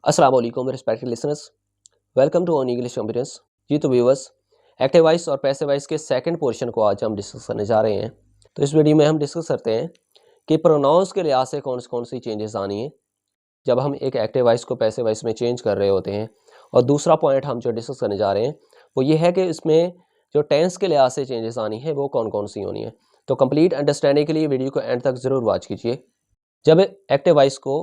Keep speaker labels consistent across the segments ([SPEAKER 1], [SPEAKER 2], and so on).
[SPEAKER 1] अस्सलाम वालेकुम respected listeners, welcome to on English computers. जी तो व्यूवर्स, एक्टिव वॉइस और पैसिव वॉइस के सेकंड पोर्शन को आज हम डिस्कस करने जा रहे हैं। तो इस वीडियो में हम डिस्कस करते हैं कि प्रोनाउंस के लिहाज से कौन सी चेंजेस आनी है जब हम एक एक्टिव वॉइस को पैसिव वॉइस में चेंज कर रहे होते हैं। और दूसरा पॉइंट हम जो डिस्कस करने जा रहे हैं वो ये है कि इसमें जो टेंस के लिहाज से चेंजेस आनी है वो कौन सी होनी है। तो कंप्लीट अंडरस्टैंडिंग के लिए वीडियो को एंड तक ज़रूर वॉच कीजिए। जब एक्टिव वॉइस को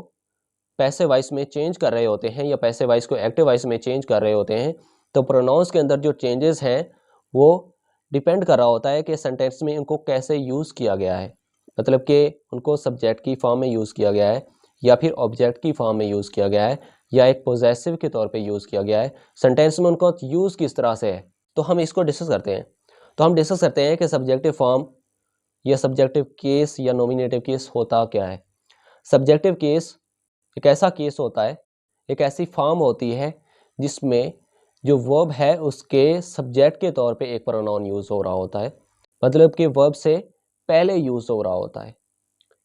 [SPEAKER 1] पैसिव वॉइस में चेंज कर रहे होते हैं या पैसिव वॉइस को एक्टिव वॉइस में चेंज कर रहे होते हैं तो प्रोनाउंस के अंदर जो चेंजेस हैं वो डिपेंड कर रहा होता है कि सेंटेंस में उनको कैसे यूज़ किया गया है। मतलब कि उनको सब्जेक्ट की फॉर्म में यूज़ किया गया है या फिर ऑब्जेक्ट की फॉर्म में यूज़ किया गया है या एक पोजेसिव के तौर पे यूज़ किया गया है। सेंटेंस में उनको यूज़ किस तरह से है, तो हम इसको डिस्कस करते हैं। तो हम डिस्कस करते हैं कि सब्जेक्टिव फॉर्म या सब्जेक्टिव केस या नॉमिनेटिव केस होता क्या है। सब्जेक्टिव केस एक ऐसा केस होता है, एक ऐसी फॉर्म होती है जिसमें जो वर्ब है उसके सब्जेक्ट के तौर पे एक प्रोनाउन यूज़ हो रहा होता है। मतलब कि वर्ब से पहले यूज़ हो रहा होता है।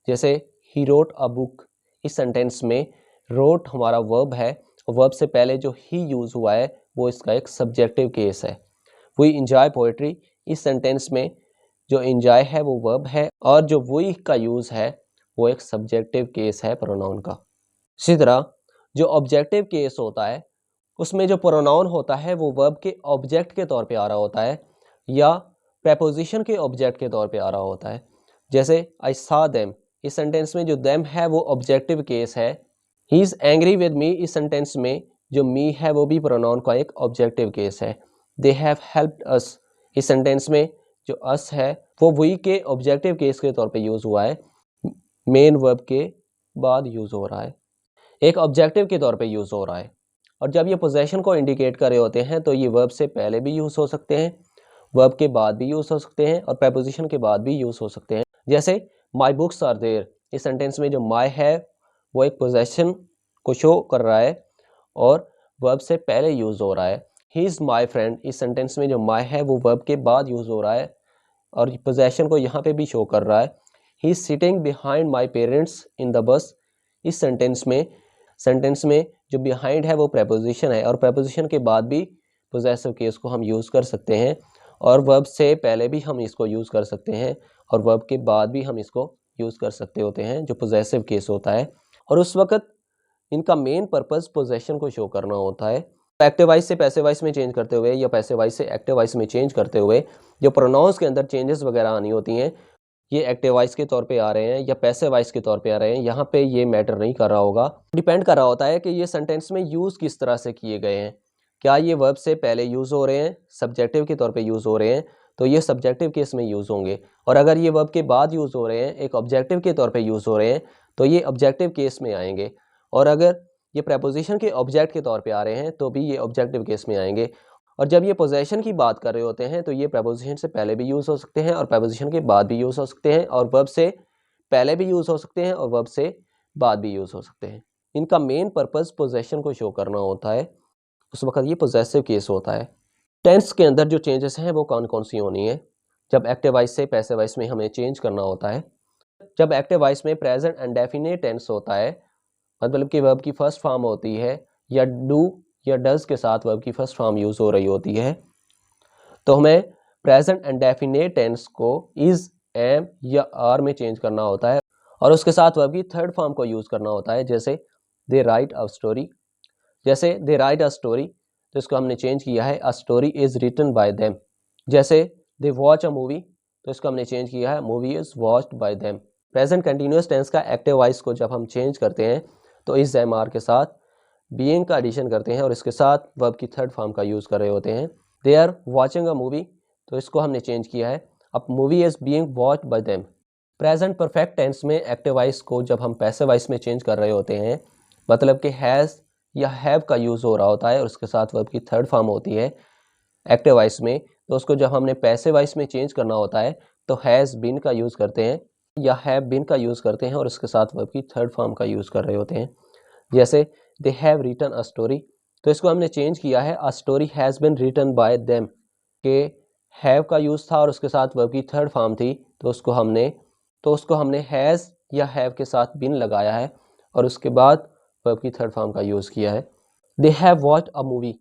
[SPEAKER 1] जैसे ही रोट अ बुक, इस सेंटेंस में रोट हमारा वर्ब है और वर्ब से पहले जो ही यूज़ हुआ है वो इसका एक सब्जेक्टिव केस है। वी इंजॉय पोएट्री, इस सेंटेंस में जो इंजॉय है वो वर्ब है और जो वी का यूज़ है वो एक सब्जेक्टिव केस है प्रोनाउन का। इसी तरह जो ऑब्जेक्टिव केस होता है उसमें जो प्रोनाउन होता है वो वर्ब के ऑब्जेक्ट के तौर पे आ रहा होता है या प्रेपोजिशन के ऑब्जेक्ट के तौर पे आ रहा होता है। जैसे आई सा देम, इस सेंटेंस में जो देम है वो ऑब्जेक्टिव केस है। He is angry with me, इस सेंटेंस में जो मी है वो भी प्रोनाउन का एक ऑब्जेक्टिव केस है। दे हैव हेल्प्ड अस, इस सेंटेंस में जो अस है वो वी के ऑब्जेक्टिव केस के तौर पे यूज़ हुआ है, मेन वर्ब के बाद यूज़ हो रहा है, एक ऑब्जेक्टिव के तौर पे यूज़ हो रहा है। और जब ये पोजेशन को इंडिकेट कर रहे होते हैं तो ये वर्ब से पहले भी यूज़ हो सकते हैं, वर्ब के बाद भी यूज़ हो सकते हैं और प्रीपोजिशन के बाद भी यूज़ हो सकते हैं। जैसे माई बुक्स आर देयर, इस सेंटेंस में जो माई है वो एक पोजेशन को शो कर रहा है और वर्ब से पहले यूज़ हो रहा है। ही इज़ माई फ्रेंड, इस सेंटेंस में जो माई है वो वर्ब के बाद यूज़ हो रहा है और पोजेशन को यहाँ पे भी शो कर रहा है। He is sitting behind my parents in the bus, इस सेंटेंस में जो बिहाइंड है वो प्रेपोजिशन है और प्रेपोजिशन के बाद भी पोजेसिव केस को हम यूज़ कर सकते हैं और वर्ब से पहले भी हम इसको यूज़ कर सकते हैं और वर्ब के बाद भी हम इसको यूज़ कर सकते होते हैं जो पोजेसिव केस होता है। और उस वक्त इनका मेन पर्पस पोजेशन को शो करना होता है। एक्टिव वॉइस से पैसिव वॉइस में चेंज करते हुए या पैसिव वॉइस से एक्टिव वॉइस में चेंज करते हुए जो प्रोनाउंस के अंदर चेंजेस वगैरह आनी होती हैं, ये एक्टिव वॉइस के तौर पे आ रहे हैं या पैसिव वॉइस के तौर पे आ रहे हैं, यहाँ पे ये मैटर नहीं कर रहा होगा। डिपेंड कर रहा होता है कि ये सेंटेंस में यूज़ किस तरह से किए गए हैं। क्या ये वर्ब से पहले यूज़ हो रहे हैं, सब्जेक्टिव के तौर पे यूज़ हो रहे हैं, तो ये सब्जेक्टिव केस में यूज़ होंगे। और अगर ये वर्ब के बाद यूज़ हो रहे हैं, एक ऑब्जेक्टिव के तौर पे यूज़ हो रहे हैं, तो ये ऑब्जेक्टिव केस में आएंगे। और अगर ये प्रेपोजिशन के ऑब्जेक्ट के तौर पे आ रहे हैं तो भी ये ऑब्जेक्टिव केस में आएंगे। और जब ये पोजेशन की बात कर रहे होते हैं तो ये प्रेपोजिशन से पहले भी यूज़ हो सकते हैं और प्रेपोजिशन के बाद भी यूज़ हो सकते हैं और वर्ब से पहले भी यूज़ हो सकते हैं और वर्ब से बाद भी यूज़ हो सकते हैं। इनका मेन पर्पस पोजेशन को शो करना होता है, उस वक्त ये पोजेसिव केस होता है। टेंस के अंदर जो चेंजेस हैं वो कौन सी होनी है जब एक्टिव वॉइस से पैसिव वॉइस में हमें चेंज करना होता है। जब एक्टिव वॉइस में प्रेजेंट इंडेफिनिट टेंस होता है, मतलब कि वर्ब की फर्स्ट फॉर्म होती है या डू या डज के साथ वर्ब की फर्स्ट फॉर्म यूज़ हो रही होती है, तो हमें प्रेजेंट इंडेफिनिट टेंस को इज़, एम या आर में चेंज करना होता है और उसके साथ वर्ब की थर्ड फॉर्म को यूज़ करना होता है। जैसे दे राइट अ स्टोरी, जैसे दे राइट अ स्टोरी तो इसको हमने चेंज किया है a story is written by them. जैसे दे वॉच अ मूवी तो इसको हमने चेंज किया है movie is watched by them. Present continuous tense का एक्टिव वॉइस को जब हम चेंज करते हैं तो इस एम आर के साथ बीइंग का एडिशन करते हैं और इसके साथ वर्ब की थर्ड फॉर्म का यूज़ कर रहे होते हैं। They are watching a movie तो इसको हमने चेंज किया है अब movie is being watched by them. Present perfect tense में एक्टिव वॉइस को जब हम पैसिव वॉइस में चेंज कर रहे होते हैं, मतलब कि हैज़ या हैव का यूज़ हो रहा होता है और उसके साथ वर्ब की थर्ड फॉर्म होती है एक्टिव वॉइस में, तो उसको जब हमने पैसिव वॉइस में चेंज करना होता है तो हैज़ बीन का यूज़ करते हैं या हैव बीन का यूज़ करते हैं और उसके साथ वर्ब की थर्ड फॉर्म का यूज़ कर रहे होते हैं। जैसे they have written a story तो इसको हमने चेंज किया है a story has been written by them, के हैव का यूज़ था और उसके साथ वर्ब की थर्ड फॉर्म थी तो उसको हमने हैज़ या हैव के साथ बिन लगाया है और उसके बाद वर्ब की थर्ड फॉर्म का यूज़ किया है। They have watched a movie,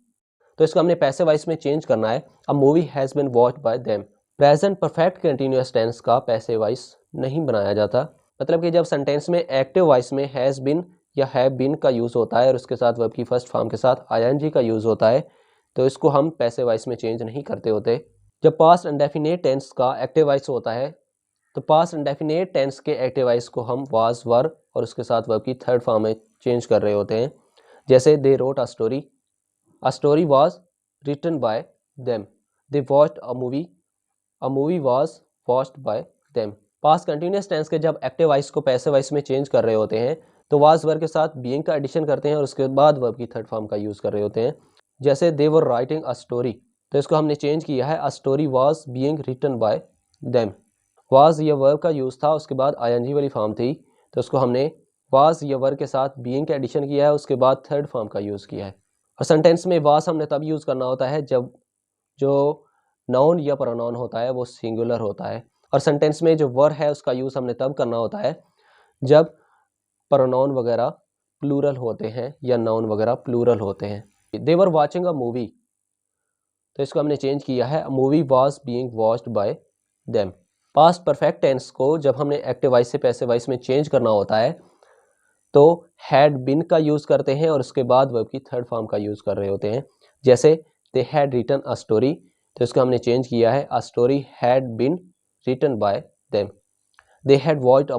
[SPEAKER 1] तो इसको हमने पैसिव वॉइस में चेंज करना है, a movie has been watched by them. Present perfect continuous tense का पैसिव वॉइस नहीं बनाया जाता, मतलब कि जब सेंटेंस में एक्टिव वॉइस में हैज़ बीन या हैव बीन का यूज़ होता है और उसके साथ वर्ब की फर्स्ट फॉर्म के साथ आईएनजी का यूज़ होता है, तो इसको हम पैसिव वॉइस में चेंज नहीं करते होते। जब पास्ट इंडेफिनिट टेंस का एक्टिव वॉइस होता है, तो पास्ट इंडेफिनिट टेंस के एक्टिव वॉइस को हम वाज वर और उसके साथ वर्ब की थर्ड फॉर्म में चेंज कर रहे होते हैं। जैसे they wrote a story was written by them, they watched a movie was watched by them. Past continuous tense के जब एक्टिव वॉइस को पैसिव वॉइस में चेंज कर रहे होते हैं, तो वाज वर्ब के साथ बीइंग का एडिशन करते हैं और उसके बाद वर्ब की थर्ड फॉर्म का यूज़ कर रहे होते हैं। जैसे दे वर राइटिंग अ स्टोरी, तो इसको हमने चेंज किया है, a story was being written by them. Was ये वर्ब का यूज़ था, उसके बाद आईएनजी वाली फॉर्म थी, तो उसको हमने वाज ये वर्ब के साथ बीइंग का एडिशन किया है, उसके बाद थर्ड फॉर्म का यूज़ किया है। और सेंटेंस में वाज हमने तब यूज़ करना होता है जब जो नाउन या प्रोनाउन होता है वो सिंगुलर होता है, और सेंटेंस में जो वर है उसका यूज़ हमने तब करना होता है जब प्रोनाउन वगैरह प्लूरल होते हैं या नाउन वगैरह प्लूरल होते हैं। दे वर वॉचिंग अ मूवी, तो इसको हमने चेंज किया है, movie was being watched by them. Past perfect tense को जब हमने एक्टिव वॉइस से पैसिव वॉइस में चेंज करना होता है, तो हैड बिन का यूज़ करते हैं और उसके बाद वर्ब की थर्ड फॉर्म का यूज़ कर रहे होते हैं। जैसे they had written a story, तो इसको हमने चेंज किया है, a story had been written by them. They had watched a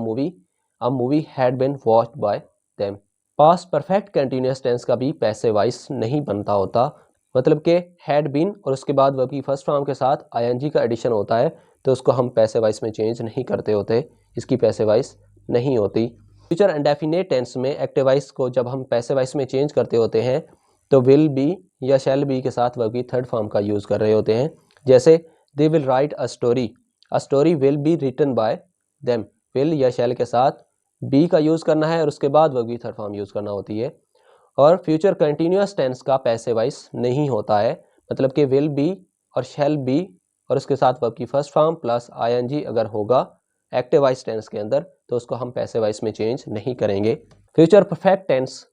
[SPEAKER 1] movie had been watched by them. Past perfect continuous tense का भी पैसिव वॉइस नहीं बनता होता, मतलब कि हैड बीन और उसके बाद वर्ब की फर्स्ट फॉर्म के साथ आईएनजी का एडिशन होता है, तो उसको हम पैसिव वॉइस में चेंज नहीं करते होते, इसकी पैसिव वॉइस नहीं होती। फ्यूचर इंडेफिनिट टेंस में एक्टिव वॉइस को जब हम पैसिव वॉइस में चेंज करते होते हैं, तो विल बी या शैल बी के साथ वर्ब की थर्ड फॉर्म का यूज़ कर रहे होते हैं। जैसे they will write a story will be written by them. Will या शैल के साथ बी का यूज़ करना है और उसके बाद वर्ब की थर्ड फॉर्म यूज़ करना होती है। और फ्यूचर कंटिन्यूअस टेंस का पैसिव वॉइस नहीं होता है, मतलब कि विल बी और शैल बी और उसके साथ वर्ब की फर्स्ट फॉर्म प्लस आईएनजी अगर होगा एक्टिव वॉइस टेंस के अंदर, तो उसको हम पैसिव वॉइस में चेंज नहीं करेंगे। फ्यूचर परफेक्ट टेंस,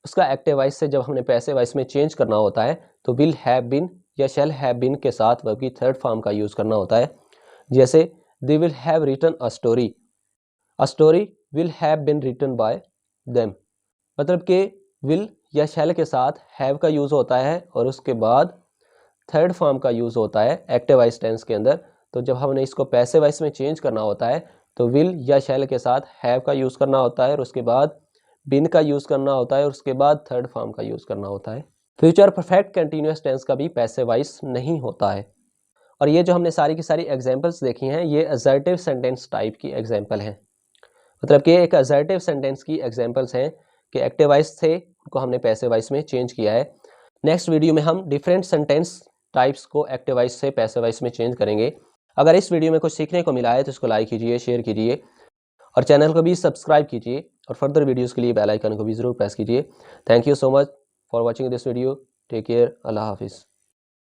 [SPEAKER 1] उसका एक्टिव वॉइस से जब हमने पैसिव वॉइस में चेंज करना होता है, तो विल हैव बीन या शैल हैव बीन के साथ वर्ब की थर्ड फॉर्म का यूज़ करना होता है। जैसे they will have written a story will have been written by them, मतलब कि विल या शैल के साथ हैव का यूज़ होता है और उसके बाद थर्ड फॉर्म का यूज़ होता है एक्टिव वॉइस टेंस के अंदर। तो जब हमने इसको पैसिव वॉइस में चेंज करना होता है, तो विल या शैल के साथ हैव का यूज़ करना होता है और उसके बाद बिन का यूज़ करना होता है और उसके बाद थर्ड फॉर्म का यूज़ करना होता है। फ्यूचर परफेक्ट कंटिन्यूअस टेंस का भी पैसिव वॉइस नहीं होता है। और ये जो हमने सारी की सारी एग्जांपल्स देखी हैं, ये असर्टिव सेंटेंस टाइप की एग्जांपल हैं, मतलब कि एक असर्टिव सेंटेंस की एग्जांपल्स हैं कि एक्टिव वॉइस थे, उनको हमने पैसिव वॉइस में चेंज किया है। नेक्स्ट वीडियो में हम डिफरेंट सेंटेंस टाइप्स को एक्टिव वॉइस से पैसिव वॉइस में चेंज करेंगे। अगर इस वीडियो में कुछ सीखने को मिला है तो इसको लाइक कीजिए, शेयर कीजिए और चैनल को भी सब्सक्राइब कीजिए और फर्दर वीडियोस के लिए बेल आइकन को भी ज़रूर प्रेस कीजिए। Thank you so much for watching this video. Take care. अल्लाह हाफिज़।